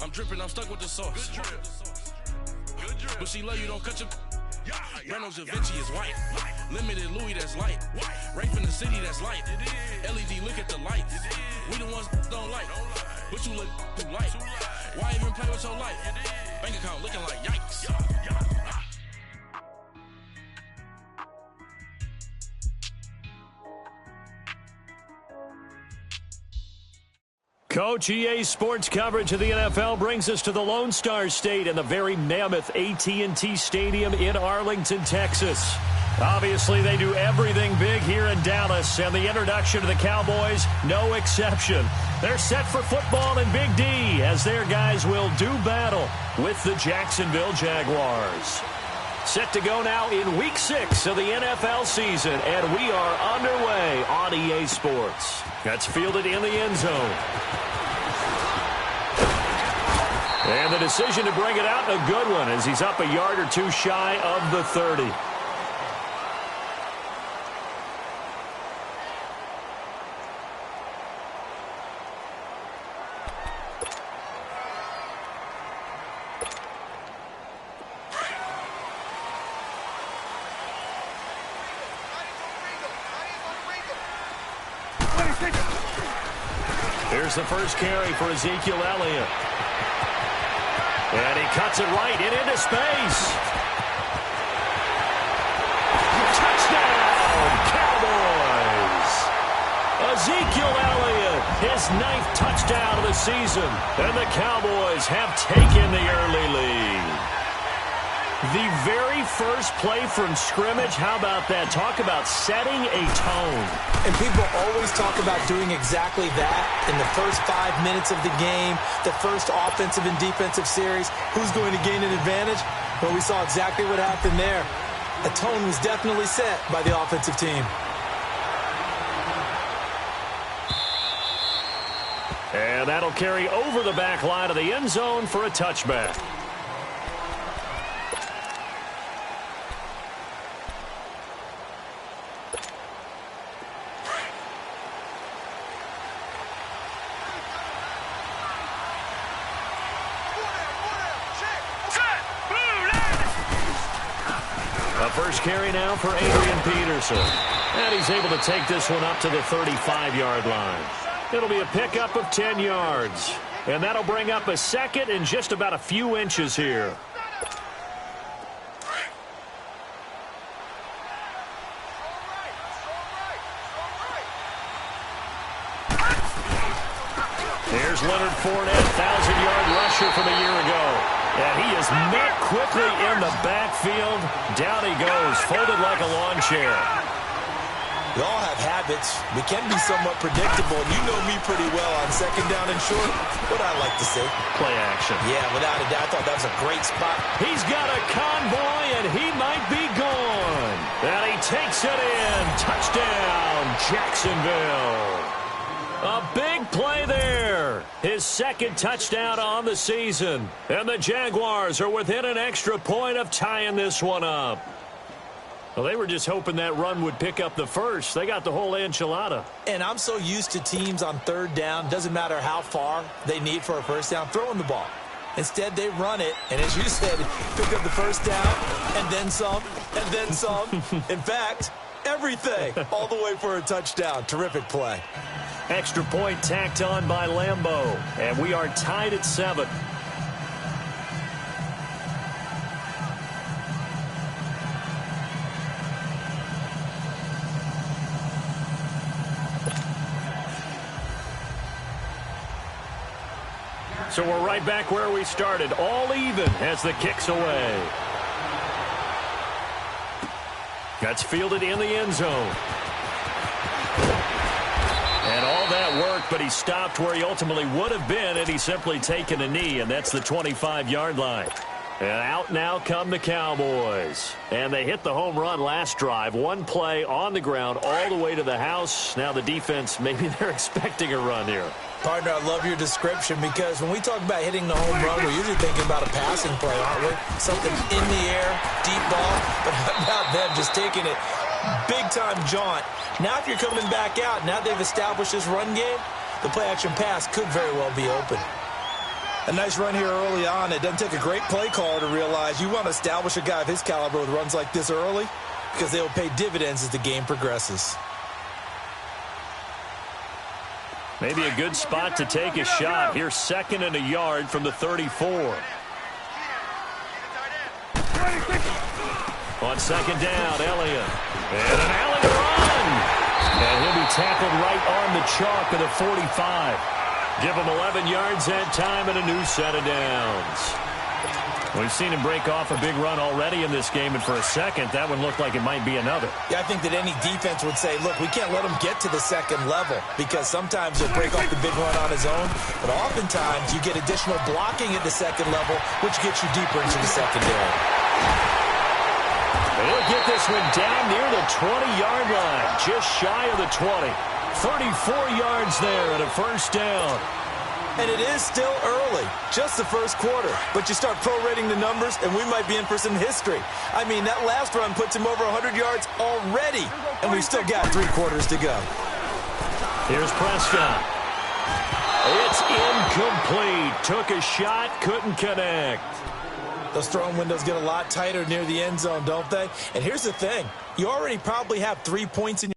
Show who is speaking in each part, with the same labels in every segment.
Speaker 1: I'm dripping, I'm stuck with the sauce.
Speaker 2: Good drip. Good drip.
Speaker 1: But she love you, don't cut your... Breno Da Vinci is white. Limited Louis, that's light. Right from the city, that's light. LED, look at the lights. We the ones don't like. But you look too light. Why even play with your life? Bank account looking like yikes.
Speaker 3: Coach, EA Sports coverage of the NFL brings us to the Lone Star State and the very mammoth AT&T Stadium in Arlington, Texas. Obviously, they do everything big here in Dallas, and the introduction to the Cowboys, no exception. They're set for football in Big D as their guys will do battle with the Jacksonville Jaguars. Set to go now in Week 6 of the NFL season, and we are underway on EA Sports. That's fielded in the end zone. And the decision to bring it out, a good one, as he's up a yard or two shy of the 30. Here's the first carry for Ezekiel Elliott. And he cuts it right and into space. Touchdown, Cowboys! Ezekiel Elliott, his 9th touchdown of the season. And the Cowboys have taken the early lead. The very first play from scrimmage, how about that? Talk about setting a tone.
Speaker 4: And people always talk about doing exactly that in the first 5 minutes of the game, the first offensive and defensive series. Who's going to gain an advantage? Well, we saw exactly what happened there. A tone was definitely set by the offensive team.
Speaker 3: And that'll carry over the back line of the end zone for a touchback. First carry now for Adrian Peterson. And he's able to take this one up to the 35-yard line. It'll be a pickup of 10 yards. And that'll bring up a second and just about a few inches here. Here's Leonard Fournette, 1,000-yard rusher from a year ago. And he is met quickly in the backfield. Down he goes, folded like a lawn chair.
Speaker 4: We all have habits. We can be somewhat predictable. And you know me pretty well on second down and short. What I like to say?
Speaker 3: Play action.
Speaker 4: Yeah, without a doubt. I thought that was a great spot.
Speaker 3: He's got a convoy, and he might be gone. And he takes it in. Touchdown, Jacksonville. A big play there. His second touchdown on the season. And the Jaguars are within an extra point of tying this one up. Well, they were just hoping that run would pick up the first. They got the whole enchilada.
Speaker 4: And I'm so used to teams on third down, doesn't matter how far they need for a first down, throwing the ball. Instead, they run it, and as you said, pick up the first down, and then some, and then some. In fact, everything, all the way for a touchdown. Terrific play.
Speaker 3: Extra point tacked on by Lambeau, and we are tied at 7. So we're right back where we started, all even as the kick's away. That's fielded in the end zone. And all that worked, but he stopped where he ultimately would have been had he simply taken a knee, and that's the 25-yard line. And out now come the Cowboys. And they hit the home run last drive. One play on the ground all the way to the house. Now the defense, maybe they're expecting a run here.
Speaker 4: Partner, I love your description because when we talk about hitting the home run, we're usually thinking about a passing play, aren't we? Something in the air, deep ball. But how about them just taking it big-time jaunt? Now if you're coming back out, now they've established this run game, the play-action pass could very well be open. A nice run here early on. It doesn't take a great play caller to realize you want to establish a guy of his caliber with runs like this early because they will pay dividends as the game progresses.
Speaker 3: Maybe a good spot to take a shot. Here's 2nd and a yard from the 34. On 2nd down, Elliott. And an alley to run. And he'll be tackled right on the chalk of the 45. Give him 11 yards that time and a new set of downs. We've seen him break off a big run already in this game, and for a second, that one looked like it might be another.
Speaker 4: Yeah, I think that any defense would say, look, we can't let him get to the second level because sometimes he'll break off the big run on his own, but oftentimes you get additional blocking at the second level, which gets you deeper into the secondary.
Speaker 3: He'll get this one down near the 20-yard line, just shy of the 20. 34 yards there and a first down.
Speaker 4: And it is still early, just the first quarter. But you start prorating the numbers, and we might be in for some history. I mean, that last run puts him over 100 yards already, and we've still got 3 quarters to go.
Speaker 3: Here's Prescott. It's incomplete. Took a shot, couldn't connect.
Speaker 4: Those throwing windows get a lot tighter near the end zone, don't they? And here's the thing. You already probably have 3 points in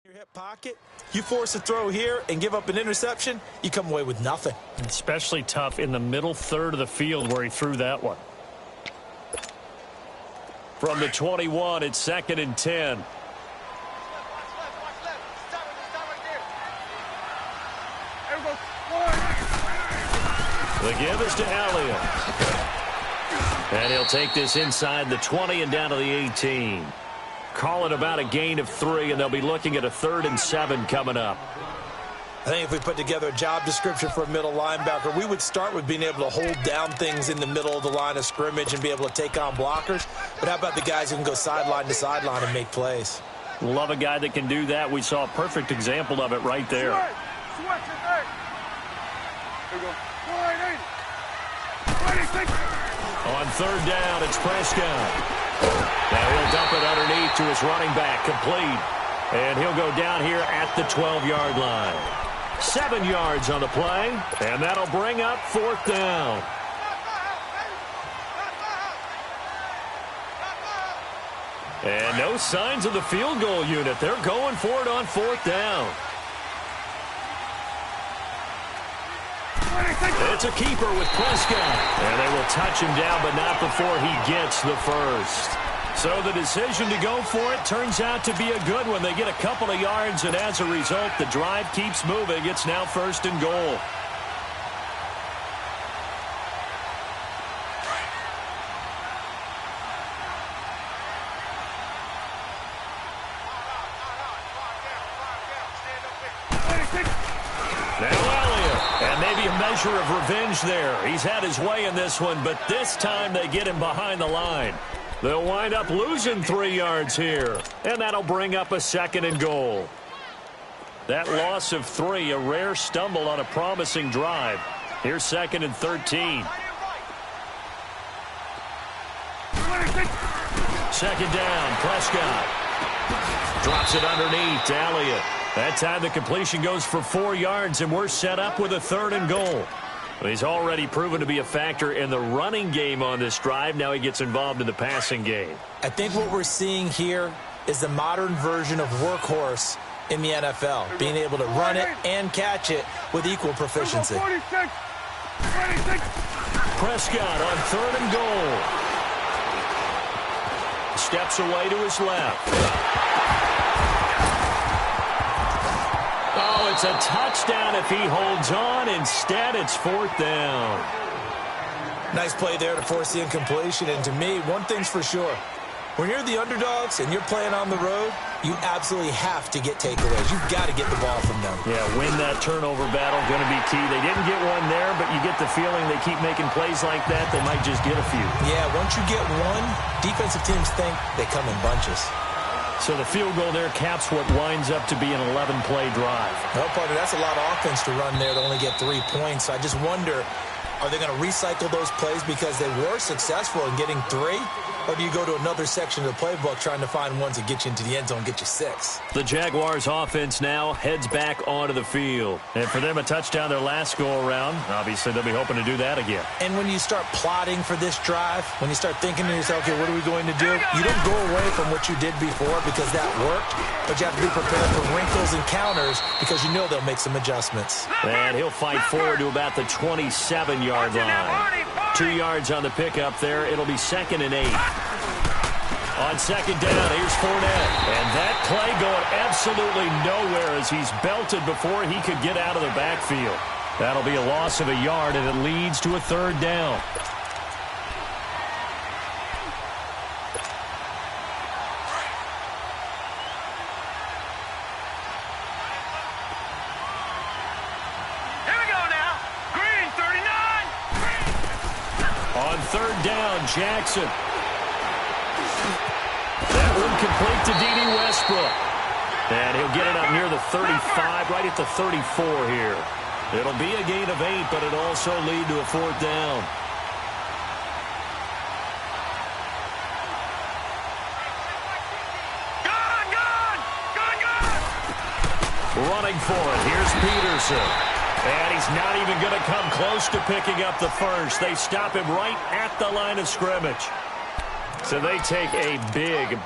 Speaker 4: your hip pocket, you force a throw here and give up an interception, you come away with nothing.
Speaker 3: Especially tough in the middle third of the field where he threw that one. From the 21, it's 2nd and 10. The give is to Elliott. And he'll take this inside the 20 and down to the 18. Call it about a gain of 3, and they'll be looking at a 3rd and 7 coming up.
Speaker 4: I think if we put together a job description for a middle linebacker, we would start with being able to hold down things in the middle of the line of scrimmage and be able to take on blockers. But how about the guys who can go sideline to sideline and make plays?
Speaker 3: Love a guy that can do that. We saw a perfect example of it right there. On 3rd down, it's Prescott. Now he'll dump it underneath to his running back, complete. And he'll go down here at the 12-yard line. 7 yards on the play, and that'll bring up 4th down. And no signs of the field goal unit. They're going for it on 4th down. It's a keeper with Prescott. And they will touch him down, but not before he gets the first. So the decision to go for it turns out to be a good one. They get a couple of yards, and as a result, the drive keeps moving. It's now 1st and goal. Measure of revenge there. He's had his way in this one, but this time they get him behind the line. They'll wind up losing 3 yards here, and that'll bring up a 2nd and goal. That loss of 3, a rare stumble on a promising drive. Here's 2nd and 13. 2nd down, Prescott. Drops it underneath to Elliott. That time the completion goes for 4 yards, and we're set up with a 3rd and goal. He's already proven to be a factor in the running game on this drive. Now he gets involved in the passing game.
Speaker 4: I think what we're seeing here is the modern version of workhorse in the NFL, being able to run it and catch it with equal proficiency.
Speaker 3: Prescott on 3rd and goal. Steps away to his left. It's a touchdown if he holds on. Instead, it's 4th down.
Speaker 4: Nice play there to force the incompletion. And to me, one thing's for sure. When you're the underdogs and you're playing on the road, you absolutely have to get takeaways. You've got to get the ball from them.
Speaker 3: Yeah, win that turnover battle, going to be key. They didn't get one there, but you get the feeling they keep making plays like that, they might just get a few.
Speaker 4: Yeah, once you get one, defensive teams think they come in bunches.
Speaker 3: So the field goal there caps what winds up to be an 11-play drive.
Speaker 4: No, partner, that's a lot of offense to run there to only get 3 points. I just wonder, are they going to recycle those plays because they were successful in getting 3? Or do you go to another section of the playbook trying to find ones that get you into the end zone, get you 6?
Speaker 3: The Jaguars offense now heads back onto the field. And for them, a touchdown their last go-around. Obviously, they'll be hoping to do that again.
Speaker 4: And when you start plotting for this drive, when you start thinking to yourself, okay, what are we going to do? You don't go away from what you did before because that worked, but you have to be prepared for wrinkles and counters because you know they'll make some adjustments.
Speaker 3: And he'll fight forward to about the 27-yard line. 2 yards on the pickup there. It'll be 2nd and 8. On 2nd down, here's Fournette. And that play going absolutely nowhere as he's belted before he could get out of the backfield. That'll be a loss of a yard, and it leads to a 3rd down.
Speaker 2: Here we go now. Green, 39.
Speaker 3: On 3rd down, Jackson. That one complete to D.D. Westbrook. And he'll get it up near the 35, right at the 34 here. It'll be a gain of 8, but it'll also lead to a 4th down. Running for it. Here's Peterson. And he's not even going to come close to picking up the first. They stop him right at the line of scrimmage. So they take a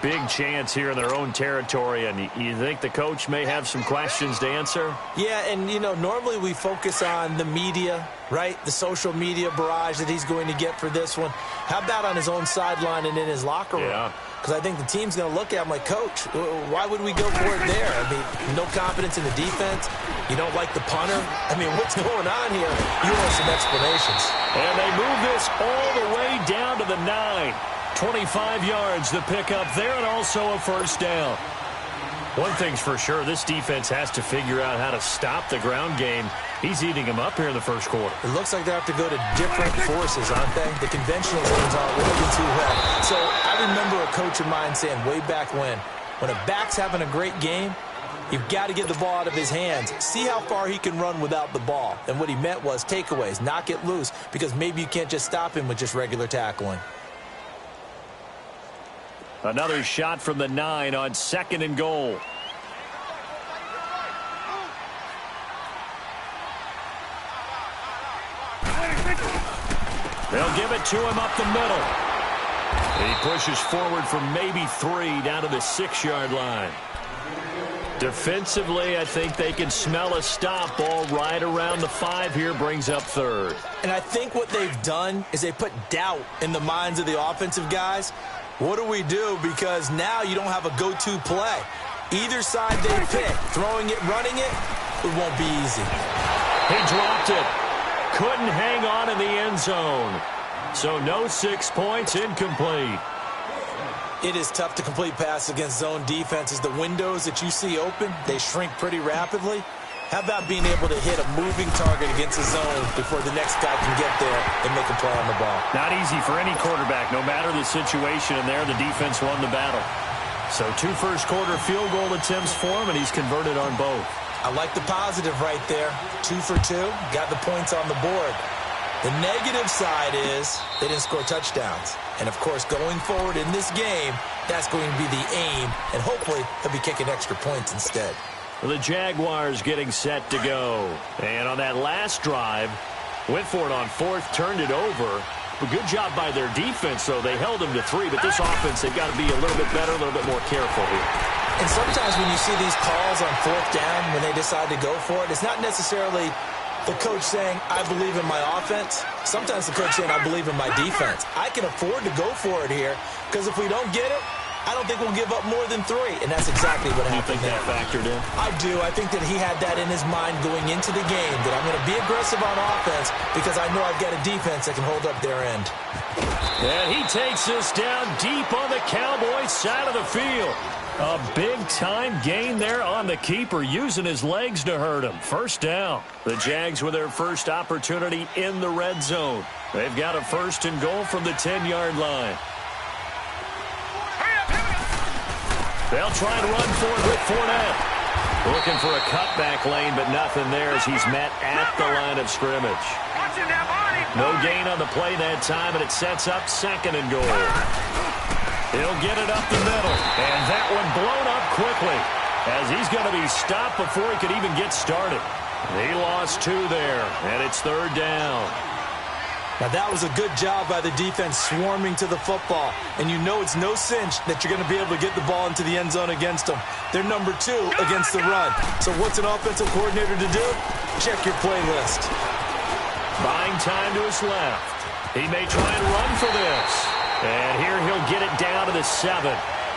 Speaker 3: big chance here in their own territory. And you think the coach may have some questions to answer?
Speaker 4: Yeah, and, you know, normally we focus on the media, right? The social media barrage that he's going to get for this one. How about on his own sideline and in his locker room?
Speaker 3: Yeah.
Speaker 4: Because I think the team's going to look at him like, Coach, why would we go for it there? I mean, no confidence in the defense. You don't like the punter. I mean, what's going on here? You want some explanations.
Speaker 3: And they move this all the way down to the 9. 25 yards to pick up there, and also a 1st down. One thing's for sure, this defense has to figure out how to stop the ground game. He's eating them up here in the first quarter.
Speaker 4: It looks like they have to go to different forces, aren't they? The conventional ones aren't working too well. So I remember a coach of mine saying way back when a back's having a great game, you've got to get the ball out of his hands. See how far he can run without the ball. And what he meant was takeaways, knock it loose, because maybe you can't just stop him with just regular tackling.
Speaker 3: Another shot from the 9 on 2nd and goal. They'll give it to him up the middle. He pushes forward for maybe 3 down to the 6-yard line. Defensively, I think they can smell a stop. Ball right around the 5 here, brings up 3rd.
Speaker 4: And I think what they've done is they put doubt in the minds of the offensive guys. What do we do? Because now you don't have a go-to play. Either side they pick, throwing it, running it, it won't be easy.
Speaker 3: He dropped it. Couldn't hang on in the end zone. So no 6 points, incomplete.
Speaker 4: It is tough to complete passes against zone defenses. The windows that you see open, they shrink pretty rapidly. How about being able to hit a moving target against a zone before the next guy can get there and make a play on the ball?
Speaker 3: Not easy for any quarterback. No matter the situation in there, the defense won the battle. So 2 first-quarter field goal attempts for him, and he's converted on both.
Speaker 4: I like the positive right there. 2 for 2, got the points on the board. The negative side is they didn't score touchdowns. And, of course, going forward in this game, that's going to be the aim, and hopefully they'll be kicking extra points instead.
Speaker 3: The Jaguars getting set to go. And on that last drive, went for it on 4th, turned it over. A good job by their defense, though. They held them to 3, but this offense, they've got to be a little bit better, a little bit more careful here.
Speaker 4: And sometimes when you see these calls on 4th down, when they decide to go for it, it's not necessarily the coach saying, I believe in my offense. Sometimes the coach saying, I believe in my defense. I can afford to go for it here because if we don't get it, I don't think we'll give up more than 3, and that's exactly what happened.
Speaker 3: You think that factored in?
Speaker 4: I do. I think that he had that in his mind going into the game, that I'm going to be aggressive on offense because I know I've got a defense that can hold up their end.
Speaker 3: And he takes us down deep on the Cowboys side of the field. A big-time gain there on the keeper, using his legs to hurt him. First down. The Jags with their first opportunity in the red zone. They've got a 1st and goal from the 10-yard line. They'll try and run for it with Fournette. Looking for a cutback lane, but nothing there as he's met at the line of scrimmage. No gain on the play that time, and it sets up 2nd and goal. He'll get it up the middle, and that one blown up quickly as he's going to be stopped before he could even get started. He lost 2 there, and it's 3rd down.
Speaker 4: Now, that was a good job by the defense swarming to the football, and you know it's no cinch that you're going to be able to get the ball into the end zone against them. They're number 2 against the run. So what's an offensive coordinator to do? Check your playlist.
Speaker 3: Buying time to his left. He may try and run for this. And here he'll get it down to the 7.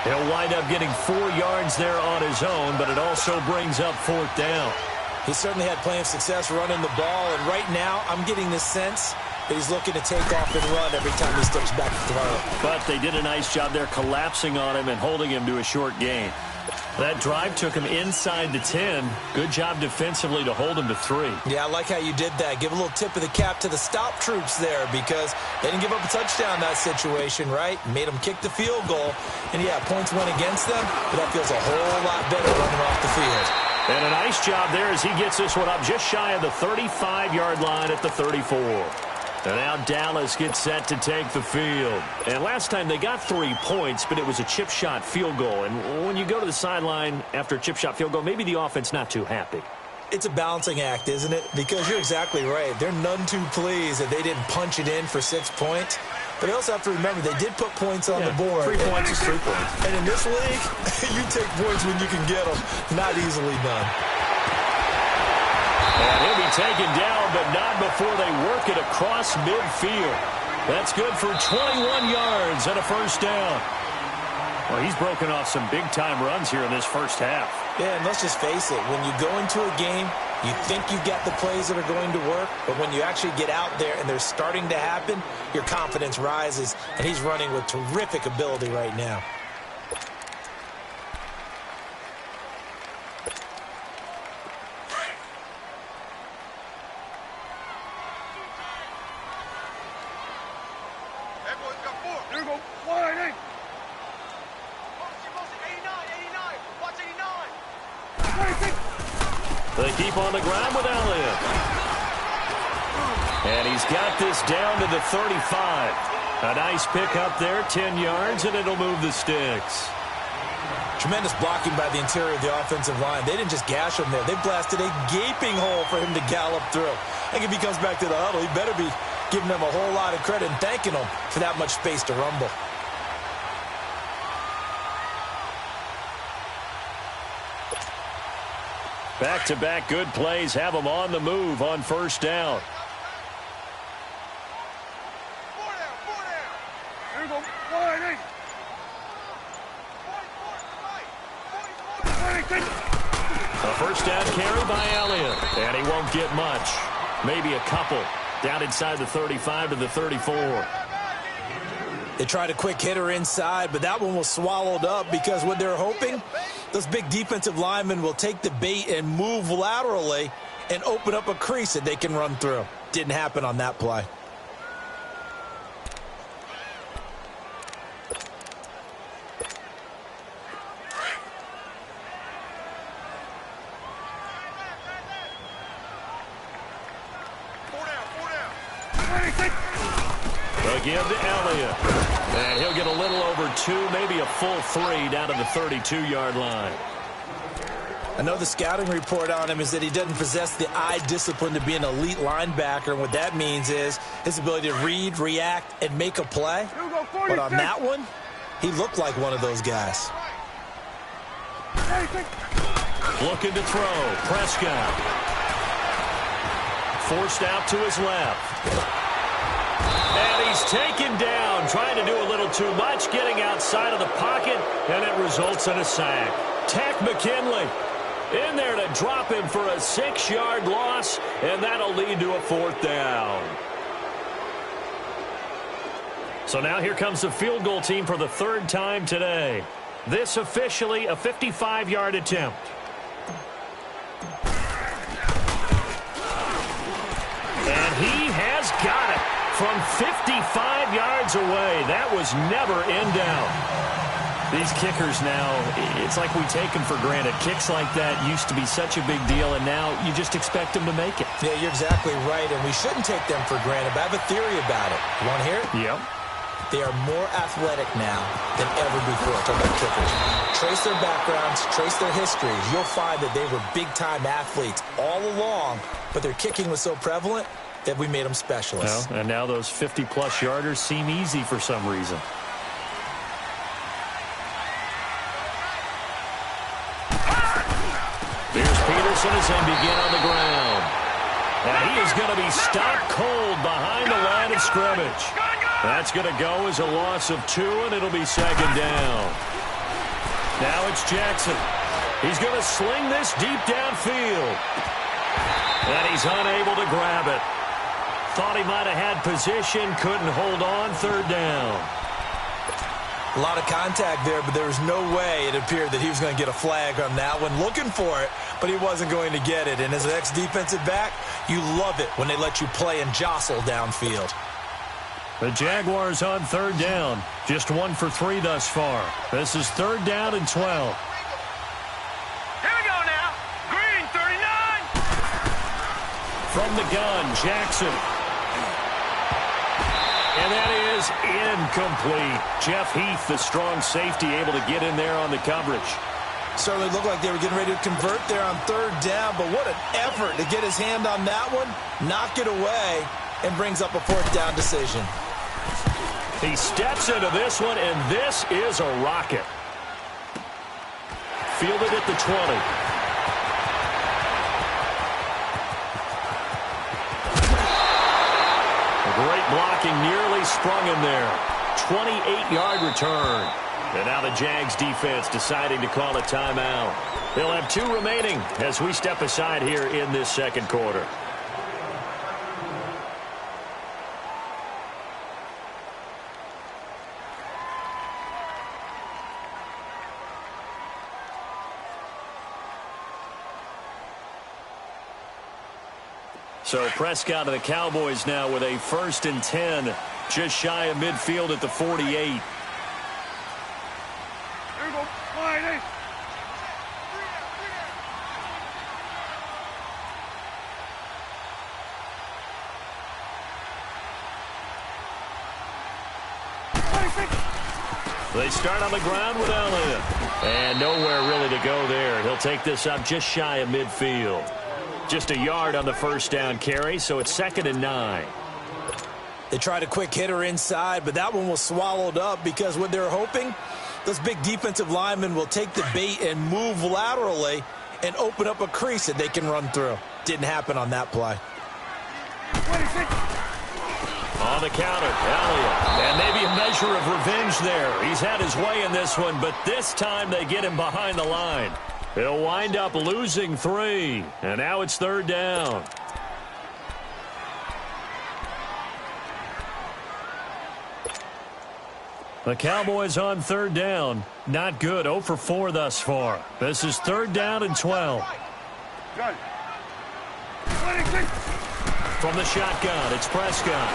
Speaker 3: He'll wind up getting 4 yards there on his own, but it also brings up 4th down.
Speaker 4: He certainly had plenty of success running the ball, and right now I'm getting the sense that he's looking to take off and run every time he steps back to throw.
Speaker 3: But they did a nice job there collapsing on him and holding him to a short gain. That drive took him inside the 10. Good job defensively to hold him to 3.
Speaker 4: Yeah, I like how you did that. Give a little tip of the cap to the stop troops there because they didn't give up a touchdown in that situation, right? Made them kick the field goal. And, yeah, points went against them, but that feels a whole lot better running off the field.
Speaker 3: And a nice job there as he gets this one up just shy of the 35-yard line at the 34. And now Dallas gets set to take the field. And last time they got 3 points, but it was a chip shot field goal. And when you go to the sideline after a chip shot field goal, maybe the offense not too happy.
Speaker 4: It's a balancing act, isn't it? Because you're exactly right. They're none too pleased that they didn't punch it in for 6 points. But they also have to remember they did put points on the board.
Speaker 3: 3 points is 3 points.
Speaker 4: And in this league, you take points when you can get them. Not easily done.
Speaker 3: And he'll be taken down, but not before they work it across midfield. That's good for 21 yards and a 1st down. Well, he's broken off some big-time runs here in this first half.
Speaker 4: Yeah, and let's just face it. When you go into a game, you think you've got the plays that are going to work, but when you actually get out there and they're starting to happen, your confidence rises, and he's running with terrific ability right now.
Speaker 3: They keep on the ground with Elliott. And he's got this down to the 35. A nice pickup there, 10 yards, and it'll move the sticks.
Speaker 4: Tremendous blocking by the interior of the offensive line. They didn't just gash him there. They blasted a gaping hole for him to gallop through. I think if he comes back to the huddle, he better be giving them a whole lot of credit and thanking them for that much space to rumble.
Speaker 3: Back-to-back good plays have them on the move on 1st down. A 1st down carry by Elliott, and he won't get much. Maybe a couple. Down inside the 35 to the 34.
Speaker 4: They tried a quick hitter inside, but that one was swallowed up because what they're hoping, those big defensive linemen will take the bait and move laterally and open up a crease that they can run through. Didn't happen on that play.
Speaker 3: They'll give to Elliott. And he'll get a little over 2, maybe a full 3 down to the 32-yard line.
Speaker 4: I know the scouting report on him is that he doesn't possess the eye discipline to be an elite linebacker. And what that means is his ability to read, react, and make a play. But on that one, he looked like one of those guys.
Speaker 3: Looking to throw. Prescott. Forced out to his left. And he He's taken down, trying to do a little too much, getting outside of the pocket, and it results in a sack. Tech McKinley in there to drop him for a 6-yard loss, and that'll lead to a 4th down. So now here comes the field goal team for the 3rd time today. This officially a 55-yard attempt. And he has got it from 55 yards away. That was never in doubt. These kickers now, it's like we take them for granted. Kicks like that used to be such a big deal, and now you just expect them to make it.
Speaker 4: Yeah, you're exactly right, and we shouldn't take them for granted, but I have a theory about it. You want to hear it?
Speaker 3: Yep.
Speaker 4: They are more athletic now than ever before. Talk about kickers. Trace their backgrounds, trace their histories. You'll find that they were big-time athletes all along, but their kicking was so prevalent that we made them specialists.
Speaker 3: Well, and now those 50-plus yarders seem easy for some reason. Here's Peterson as they begin on the ground. And he is going to be stopped cold behind the line of scrimmage. That's going to go as a loss of 2, and it'll be 2nd down. Now it's Jackson. He's going to sling this deep downfield. And he's unable to grab it. Thought he might have had position, couldn't hold on, 3rd down.
Speaker 4: A lot of contact there, but there was no way it appeared that he was going to get a flag on that one. Looking for it, but he wasn't going to get it. And as an ex-defensive back, you love it when they let you play and jostle downfield.
Speaker 3: The Jaguars on 3rd down. Just 1 for 3 thus far. This is 3rd down and 12.
Speaker 2: Here we go now. Green, 39.
Speaker 3: From the gun, Jackson. And that is incomplete. Jeff Heath, the strong safety, able to get in there on the coverage.
Speaker 4: Certainly looked like they were getting ready to convert there on 3rd down, but what an effort to get his hand on that one, knock it away, and brings up a 4th down decision.
Speaker 3: He steps into this one, and this is a rocket. Fielded at the 20. Great blocking, nearly sprung him there. 28-yard return. And now the Jags defense deciding to call a timeout. They'll have 2 remaining as we step aside here in this 2nd quarter. So Prescott of the Cowboys now with a 1st and 10, just shy of midfield at the 48.
Speaker 2: Here we go. Line,
Speaker 3: They start on the ground with Elliott. And nowhere really to go there. He'll take this up just shy of midfield. Just a yard on the 1st down carry, so it's 2nd and 9.
Speaker 4: They tried a quick hitter inside, but that one was swallowed up because what they're hoping, those big defensive linemen will take the bait and move laterally and open up a crease that they can run through. Didn't happen on that play.
Speaker 2: 26.
Speaker 3: On the counter, Elliott. And maybe a measure of revenge there. He's had his way in this one, but this time they get him behind the line. He'll wind up losing 3, and now it's 3rd down. The Cowboys on 3rd down. Not good, 0 for 4 thus far. This is 3rd down and 12.
Speaker 2: Got it. 26.
Speaker 3: From the shotgun, it's Prescott.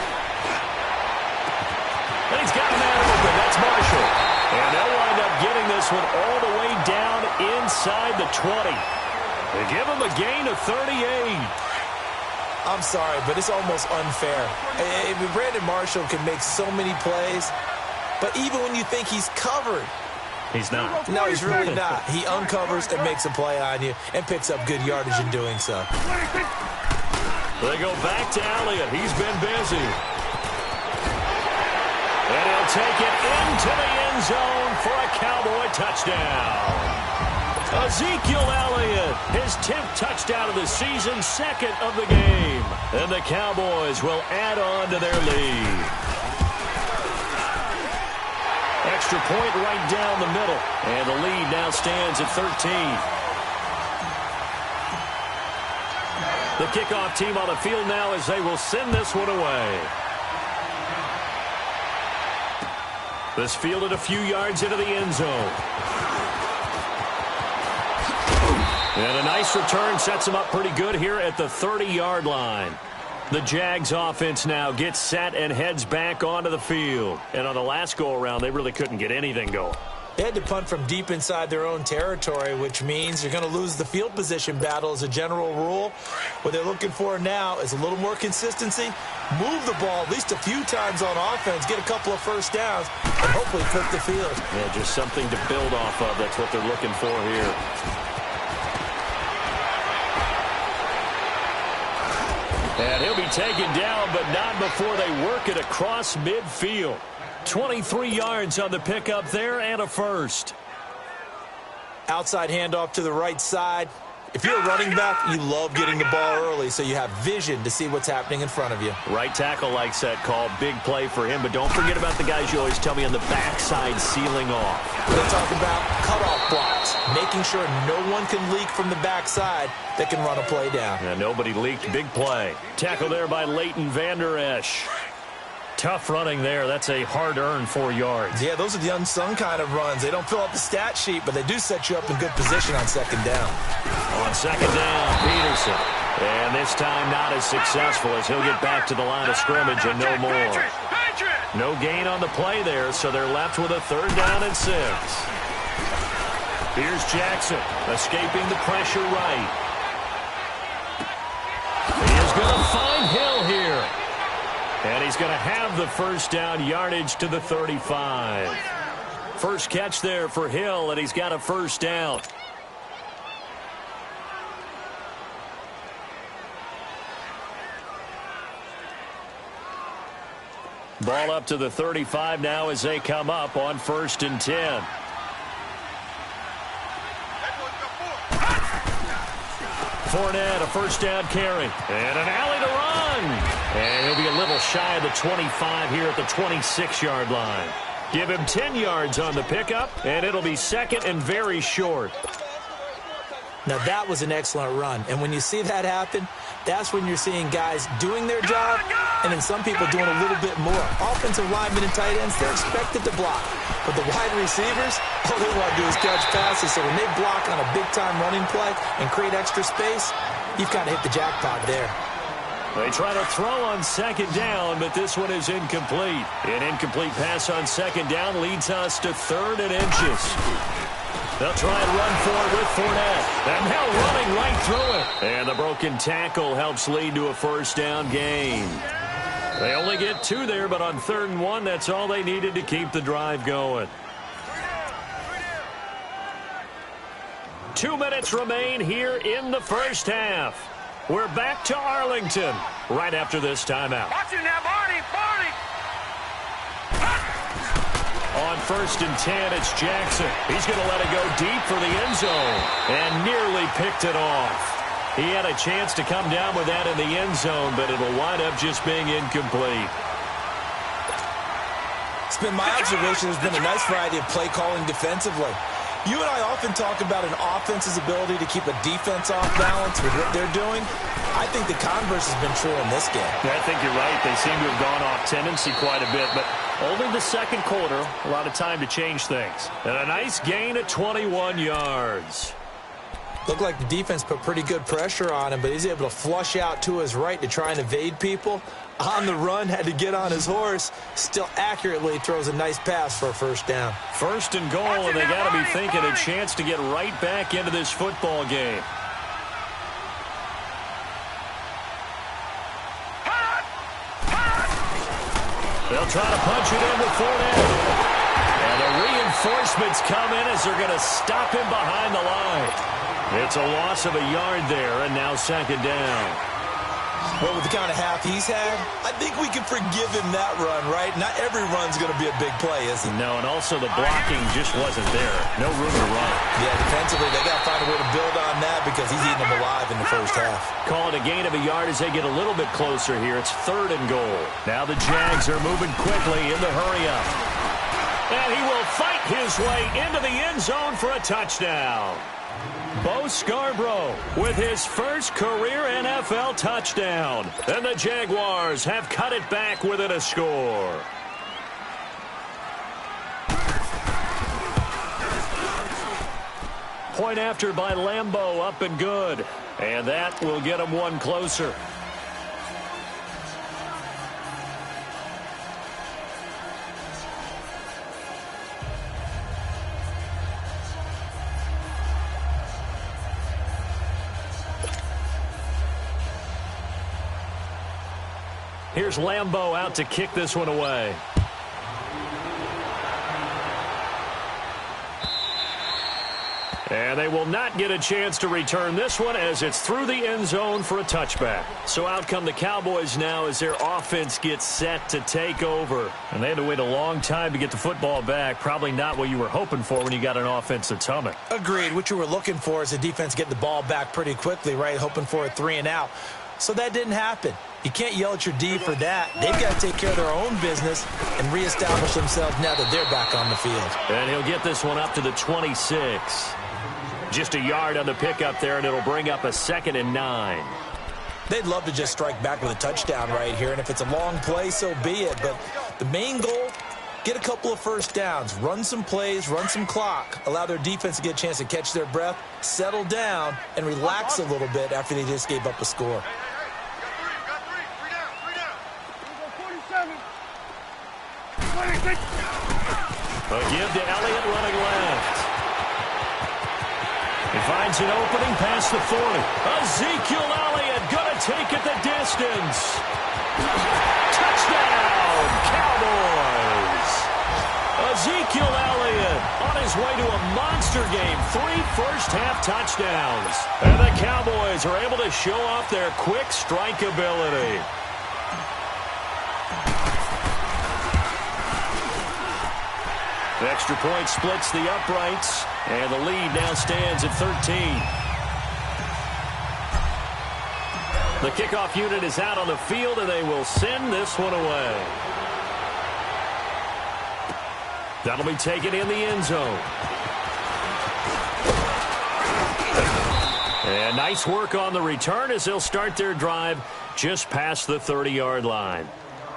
Speaker 3: And he's got a man open, that's Marshall. And they'll wind up getting this one all the way down inside the 20. They give him a gain of 38.
Speaker 4: I'm sorry, but it's almost unfair. Brandon Marshall can make so many plays, but even when you think he's covered,
Speaker 3: he's not.
Speaker 4: No, he's really not. He uncovers and makes a play on you and picks up good yardage in doing so.
Speaker 2: 26.
Speaker 3: They go back to Elliott. He's been busy. And he'll take it into the end zone for a Cowboy touchdown. Ezekiel Elliott, his 10th touchdown of the season, 2nd of the game. And the Cowboys will add on to their lead. extra point right down the middle. And the lead now stands at 13. The kickoff team on the field now as they will send this one away. This fielded a few yards into the end zone. And a nice return sets him up pretty good here at the 30-yard line. The Jags offense now gets set and heads back onto the field. And on the last go-around, they really couldn't get anything going.
Speaker 4: They had to punt from deep inside their own territory, which means you're going to lose the field position battle as a general rule. What they're looking for now is a little more consistency, move the ball at least a few times on offense, get a couple of first downs, and hopefully flip the field.
Speaker 3: Yeah, just something to build off of. That's what they're looking for here. And he'll be taken down, but not before they work it across midfield. 23 yards on the pickup there and a first.
Speaker 4: Outside handoff to the right side. If you're a running back, you love getting the ball early so you have vision to see what's happening in front of you.
Speaker 3: Right tackle likes that call. Big play for him, but don't forget about the guys you always tell me on the backside sealing off.
Speaker 4: We're talking about cutoff blocks, making sure no one can leak from the backside that can run a play down.
Speaker 3: And nobody leaked. Big play. Tackle there by Leighton Vander Esch. Tough running there. That's a hard-earned 4 yards.
Speaker 4: Yeah, those are the unsung kind of runs. They don't fill up the stat sheet, but they do set you up in good position on second down.
Speaker 3: On second down, Peterson. And this time not as successful as he'll get back to the line of scrimmage and no more. No gain on the play there, so they're left with a 3rd down and 6. Here's Jackson, escaping the pressure right. He is going to find Hill here. And he's going to have the first down, yardage to the 35. First catch there for Hill, and he's got a first down. Ball up to the 35 now as they come up on 1st and 10. Fournette, a first down carry. And an alley to run. And he'll be a little shy of the 25 here at the 26-yard line. Give him 10 yards on the pickup, and it'll be 2nd and very short.
Speaker 4: Now, that was an excellent run. And when you see that happen, that's when you're seeing guys doing their job and then some people doing a little bit more. Offensive linemen and tight ends, they're expected to block. But the wide receivers, all they want to do is catch passes. So when they block on a big-time running play and create extra space, you've kind of hit the jackpot there.
Speaker 3: They try to throw on 2nd down, but this one is incomplete. An incomplete pass on 2nd down leads us to 3rd and inches. They'll try and run for it with Fournette. And now running right through it. And the broken tackle helps lead to a first down gain. They only get 2 there, but on 3rd and 1, that's all they needed to keep the drive going. 2 minutes remain here in the first half. We're back to Arlington right after this timeout.
Speaker 2: Watch it now, Barney, Barney.
Speaker 3: On 1st and 10, it's Jackson. He's going to let it go deep for the end zone and nearly picked it off. He had a chance to come down with that in the end zone, but it'll wind up just being incomplete.
Speaker 4: It's been my observation there's been a nice variety of play calling defensively. You and I often talk about an offense's ability to keep a defense off balance with what they're doing. I think the converse has been true in this game.
Speaker 3: Yeah, I think you're right. They seem to have gone off tendency quite a bit, but only the 2nd quarter, a lot of time to change things. And a nice gain of 21 yards.
Speaker 4: Looked like the defense put pretty good pressure on him, but he's able to flush out to his right to try and evade people. On the run, had to get on his horse. Still accurately throws a nice pass for a first down.
Speaker 3: 1st and goal, and they got to be thinking a chance to get right back into this football game. They'll try to punch it in with Fournette. And the reinforcements come in as they're going to stop him behind the line. It's a loss of a yard there, and now 2nd down.
Speaker 4: Well, with the kind of half he's had, I think we can forgive him that run, right? Not every run's going to be a big play, is it?
Speaker 3: No, and also the blocking just wasn't there. No room to run.
Speaker 4: Yeah, defensively, they got to find a way to build on that because he's eating them alive in the first half.
Speaker 3: Call it a gain of a yard as they get a little bit closer here. It's 3rd and goal. Now the Jags are moving quickly in the hurry-up. And he will fight his way into the end zone for a touchdown. Bo Scarborough with his first career NFL touchdown. And the Jaguars have cut it back within a score. Point after by Lambeau, up and good. And that will get him one closer. Here's Lambeau out to kick this one away. And they will not get a chance to return this one as it's through the end zone for a touchback. So out come the Cowboys now as their offense gets set to take over. And they had to wait a long time to get the football back. Probably not what you were hoping for when you got an offense that's humming.
Speaker 4: Agreed. What you were looking for is the defense getting the ball back pretty quickly, right? Hoping for a 3-and-out. So that didn't happen. You can't yell at your D for that. They've got to take care of their own business and reestablish themselves now that they're back on the field.
Speaker 3: And he'll get this one up to the 26. Just a yard on the pickup there, and it'll bring up a 2nd and 9.
Speaker 4: They'd love to just strike back with a touchdown right here, and if it's a long play, so be it. But the main goal, get a couple of first downs, run some plays, run some clock, allow their defense to get a chance to catch their breath, settle down, and relax a little bit after they just gave up a score.
Speaker 3: A give to Elliott running left. He finds an opening past the 40. Ezekiel Elliott going to take it the distance. Touchdown, Cowboys. Ezekiel Elliott on his way to a monster game. 3 first-half touchdowns. And the Cowboys are able to show off their quick strike ability. The extra point splits the uprights, and the lead now stands at 13. The kickoff unit is out on the field, and they will send this one away. That'll be taken in the end zone. And nice work on the return as they'll start their drive just past the 30-yard line.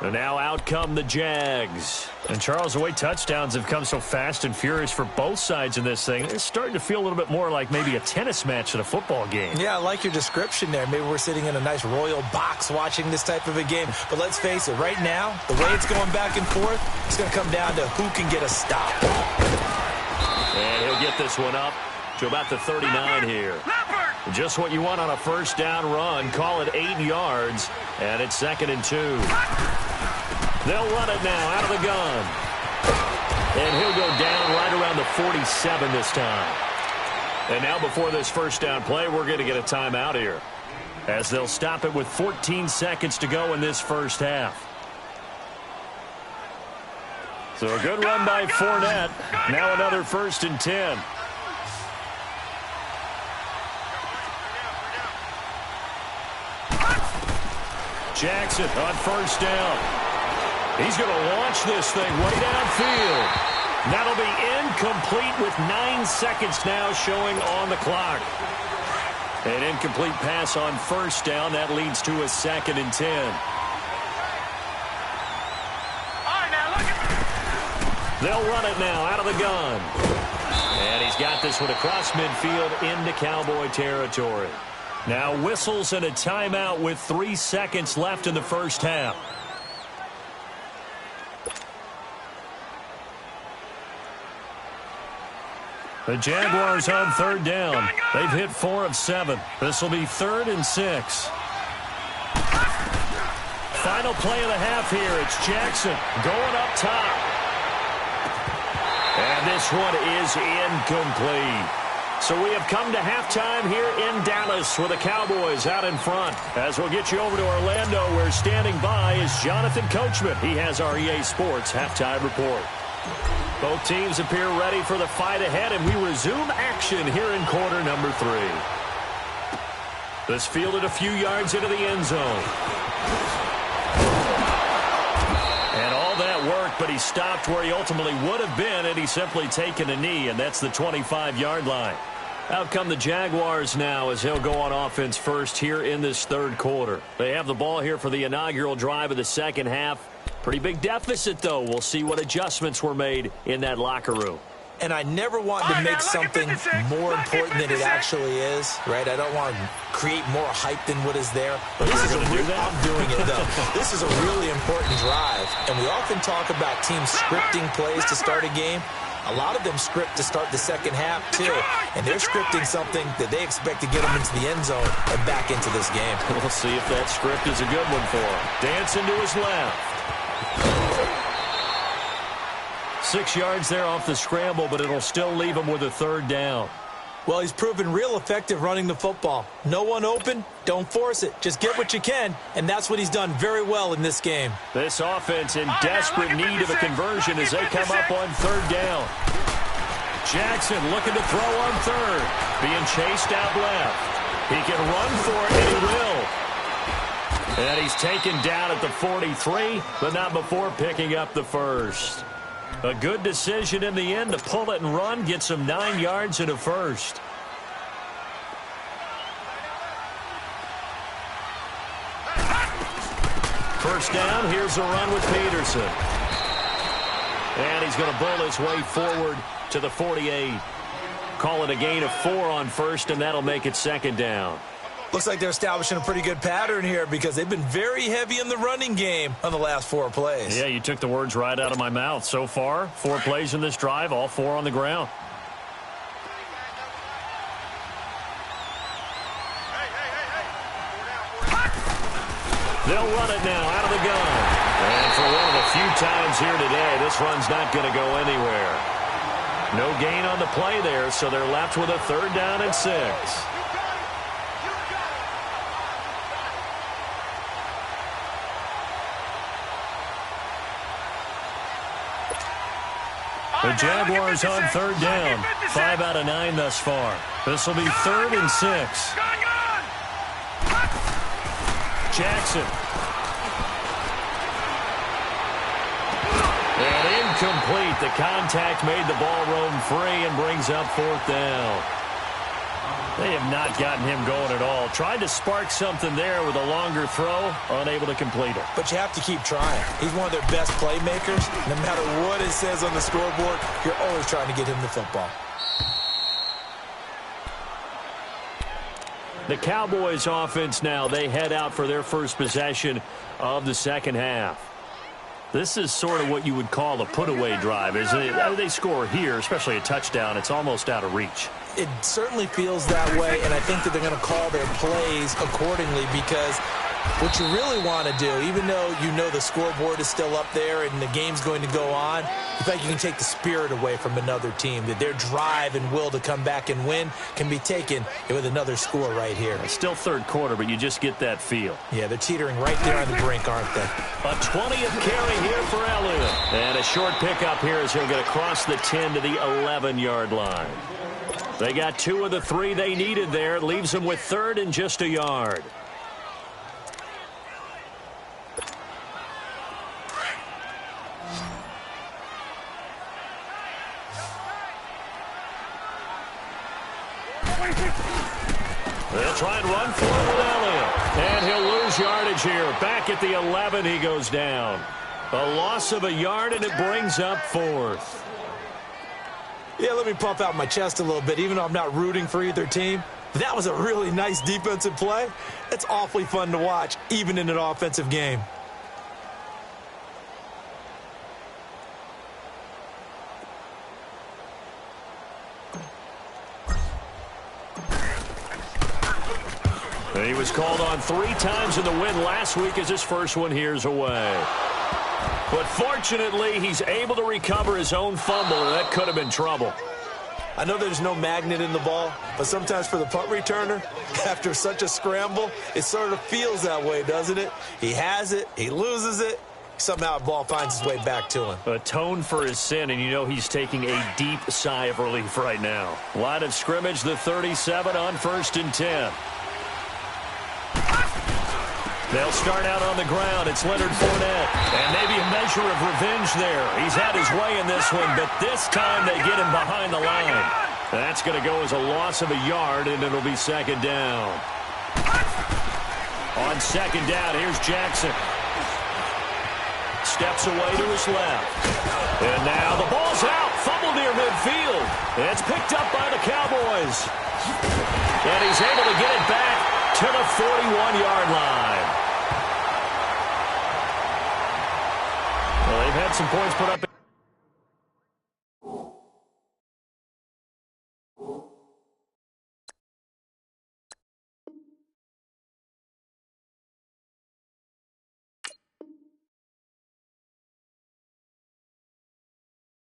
Speaker 3: And now out come the Jags. And, Charles, the way touchdowns have come so fast and furious for both sides in this thing, it's starting to feel a little bit more like maybe a tennis match than a football game. Yeah, I like your description there. Maybe we're sitting in a nice royal box watching this type of a game. But let's face it, right now, the way it's going back and forth, it's going to come down to who can get a stop. And he'll get this one up to about the 39 here. Just what you want on a first down run. Call it 8 yards, and it's 2nd and 2. They'll run it now out of the gun. And he'll go down right around the 47 this time. And now before this first down play, we're going to get a timeout here, as they'll stop it with 14 seconds to go in this first half. So a good run by Fournette. Now another 1st and 10. Jackson on first down. He's going to launch this thing way downfield. That'll be incomplete with 9 seconds now showing on the clock. An incomplete pass on first down. That leads to a 2nd and 10. They'll run it now out of the gun. And he's got this one across midfield into Cowboy territory. Now whistles and a timeout with 3 seconds left in the first half. The Jaguars on 3rd down. They've hit 4 of 7. This will be 3rd and 6. Final play of the half here. It's Jackson going up top. And this one is incomplete. So we have come to halftime here in Dallas with the Cowboys out in front. As we'll get you over to Orlando, where standing by is Jonathan Coachman. He has our EA Sports halftime report. Both teams appear ready for the fight ahead, and we resume action here in quarter number 3. This fielded a few yards into the end zone. And all that work, but he he stopped where he ultimately would have been had he simply taken a knee, and that's the 25-yard line. Out come the Jaguars now as he'll go on offense first here in this third quarter. They have the ball here for the inaugural drive of the second half. Pretty big deficit, though. We'll see what adjustments were made in that locker room.
Speaker 4: And I never want to make something more important than it actually is, right? I don't want to create more hype than what is there. But this is I'm doing it, though. This is a really important drive. And we often talk about teams scripting plays to start a game. A lot of them script to start the second half, too. And they're scripting something that they expect to get them into the end zone and back into this game.
Speaker 3: We'll see if that script is a good one for him. Dancing to his left. 6 yards there off the scramble, but it'll still leave him with a third down.
Speaker 4: Well, he's proven real effective running the football. No one open, don't force it. Just get what you can, and that's what he's done very well in this game.
Speaker 3: This offense in desperate need of a conversion as they come up on third down. Jackson looking to throw on third. Being chased out left. He can run for it, and he will. And he's taken down at the 43, but not before picking up the first. A good decision in the end to pull it and run, gets him 9 yards and a first. First down, here's a run with Peterson. And he's going to bull his way forward to the 48. Call it a gain of 4 on first, and that'll make it second down.
Speaker 4: Looks like they're establishing a pretty good pattern here because they've been very heavy in the running game on the last 4 plays.
Speaker 3: Yeah, you took the words right out of my mouth. So far, 4 plays in this drive, all 4 on the ground. They'll run it now out of the gun. And for one of the few times here today, this run's not going to go anywhere. No gain on the play there, so they're left with a third down and 6. The Jaguars on third down. 5 out of 9 thus far. This will be 3rd and 6. Jackson. And incomplete. The contact made the ball roam free and brings up 4th down. They have not gotten him going at all. Tried to spark something there with a longer throw, unable to complete it.
Speaker 4: But you have to keep trying. He's one of their best playmakers. No matter what it says on the scoreboard, you're always trying to get him the football.
Speaker 3: The Cowboys offense now, they head out for their first possession of the second half. This is sort of what you would call a put-away drive. As they score here, especially a touchdown, it's almost out of reach.
Speaker 4: It certainly feels that way, and I think that they're going to call their plays accordingly because what you really want to do, even though you know the scoreboard is still up there and the game's going to go on, you think you can take the spirit away from another team, that their drive and will to come back and win can be taken with another score right here.
Speaker 3: It's still third quarter, but you just get that feel.
Speaker 4: Yeah, they're teetering right there on the brink, aren't they?
Speaker 3: A 20th carry here for Elliott. And a short pickup here as he'll get across the 10 to the 11-yard line. They got 2 of the 3 they needed there. It leaves them with 3rd and just a yard. They'll try and run for it with Elliott. And he'll lose yardage here. Back at the 11, he goes down. A loss of a yard, and it brings up 4th.
Speaker 4: Yeah, let me puff out my chest a little bit, even though I'm not rooting for either team. That was a really nice defensive play. It's awfully fun to watch, even in an offensive game.
Speaker 3: He was called on 3 times in the win last week as his first one here's away. But fortunately, he's able to recover his own fumble, and that could have been trouble.
Speaker 4: I know there's no magnet in the ball, but sometimes for the punt returner, after such a scramble, it sort of feels that way, doesn't it? He has it, he loses it, somehow the ball finds its way back to him.
Speaker 3: Atone for his sin, and you know he's taking a deep sigh of relief right now. Line of scrimmage, the 37 on 1st and 10. They'll start out on the ground. It's Leonard Fournette. And maybe a measure of revenge there. He's had his way in this one, but this time they get him behind the line. That's going to go as a loss of a yard, and it'll be second down. On second down, here's Jackson. Steps away to his left. And now the ball's out. Fumble near midfield. It's picked up by the Cowboys. And he's able to get it back to the 41-yard line. Well, they've had some points put up